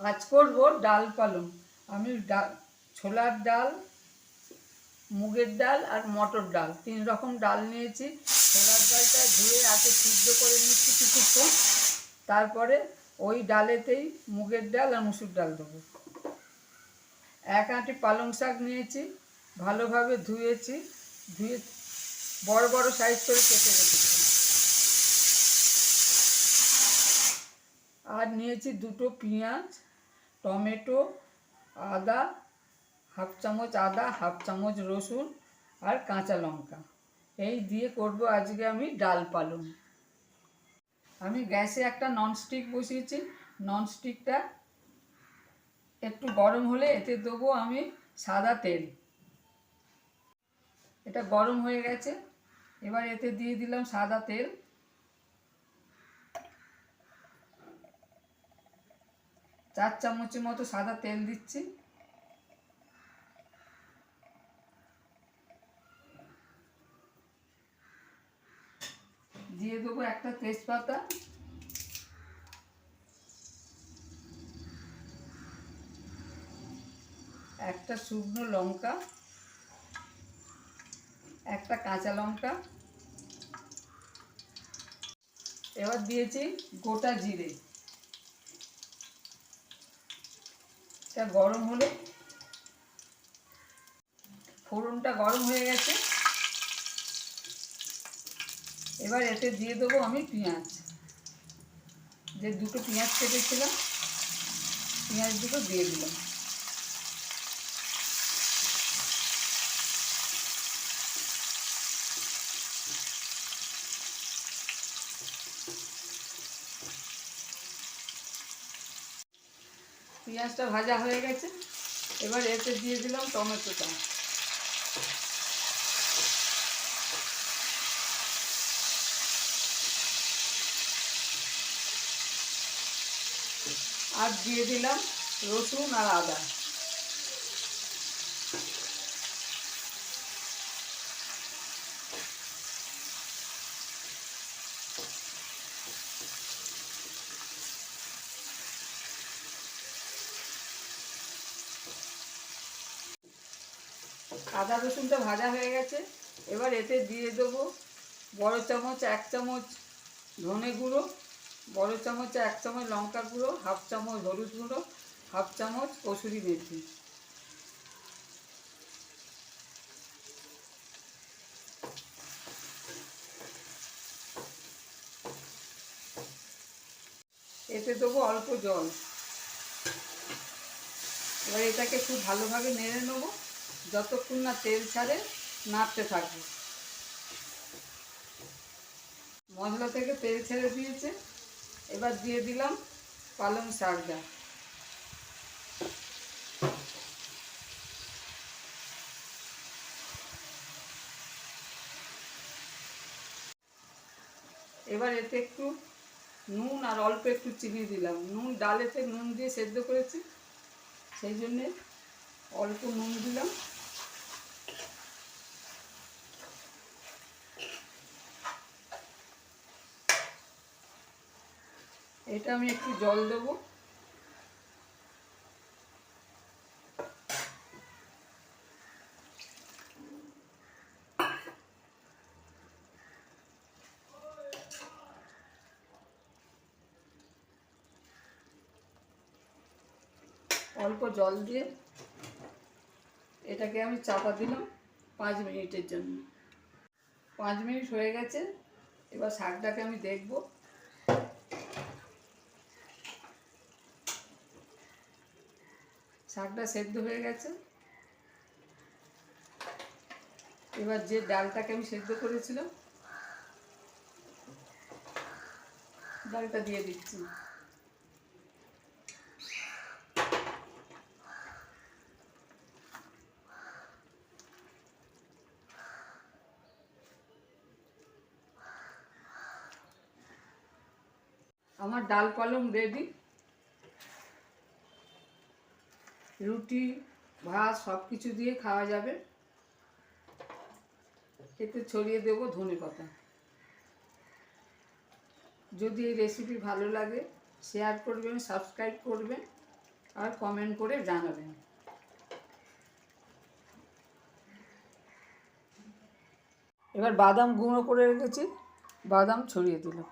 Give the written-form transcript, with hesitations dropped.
আজ করব ডাল পালং। আমি ছোলার ডাল, মুগের ডাল আর মটর ডাল 3 রকম ডাল নিয়েছি। ছোলার ডালটা ধুয়ে আগে সিদ্ধ করে নিচ্ছি কিছুক্ষণ, তারপরে ওই ডালেতেই মুগের ডাল আর মুসুর ডাল দেবো। 1 আঁটি পালং শাক নিয়েছি, ভালোভাবে ধুয়েছি, ধুয়ে বড় বড় সাইজ করে কেটে রেখেছি। আর নিয়েছি 2টো পেঁয়াজ, টমেটো, আদা, হাফ চামচ আদা, হাফ চামচ রসুন আর কাঁচা লঙ্কা। এই দিয়ে করব আজকে আমি ডাল পালং। আমি গ্যাসে একটা ননস্টিক বসিয়েছি। ননস্টিকটা একটু গরম হলে এতে দেবো আমি সাদা তেল। এটা গরম হয়ে গেছে, এবার এতে দিয়ে দিলাম সাদা তেল। 4 চামচের মতো সাদা তেল দিচ্ছি। দিয়ে দেবো একটা তেজপাতা, একটা শুকনো লঙ্কা, একটা কাঁচা লঙ্কা। এবার দিয়েছি গোটা জিরে। এটা গরম হলে, ফোড়নটা গরম হয়ে গেছে, এবার এতে দিয়ে দেবো আমি পেঁয়াজ। যে 2টো পেঁয়াজ কেটেছিলাম, পেঁয়াজ দুটো দিয়ে দিলাম। পেঁয়াজটা ভাজা হয়ে গেছে, এবার এতে দিয়ে দিলাম টমেটোটা। আর দিয়ে দিলাম রসুন আর আদা। আদা রসুনটা ভাজা হয়ে গেছে, এবার এতে দিয়ে দেবো বড় চামচ 1 চামচ ধনে গুঁড়ো, বড় চামচে 1 চামচ লঙ্কা গুঁড়ো, হাফ চামচ হলুদ গুঁড়ো, হাফ চামচ কসুরি মেথি। এতে দেবো অল্প জল। এবার এটাকে খুব ভালোভাবে নেড়ে নেবো, যতক্ষণ না তেল ছাড়ে নাড়তে থাকবো। মশলা থেকে তেল ছেড়ে দিয়েছে, এবার দিয়ে দিলাম পালং শাকটা। এবার এতে একটু নুন আর অল্প একটু চিনি দিলাম। ডালেতে নুন দিয়ে সেদ্ধ করেছি, সেই জন্যে অল্প নুন দিলাম। এটা আমি একটু জল দেবো। অল্প জল দিয়ে এটাকে আমি চাপা দিলাম 5 মিনিটের জন্য। 5 মিনিট হয়ে গেছে, এবার শাকটাকে আমি দেখব। শাকটা সেদ্ধ হয়ে গেছে, এবার যে ডালটাকে আমি সেদ্ধ করেছিলাম, ডালটা দিয়ে দিচ্ছি। আমার ডাল পালং রেডি। রুটি, ভাত সব কিছু দিয়ে খাওয়া যাবে। এতে ছড়িয়ে দেবো ধনেপাতা। যদি এই রেসিপি ভালো লাগে শেয়ার করবেন, সাবস্ক্রাইব করবেন। আর কমেন্ট করে জানাবেন। এবার বাদাম গুঁড়ো করে রেখেছি, বাদাম ছড়িয়ে দিলাম।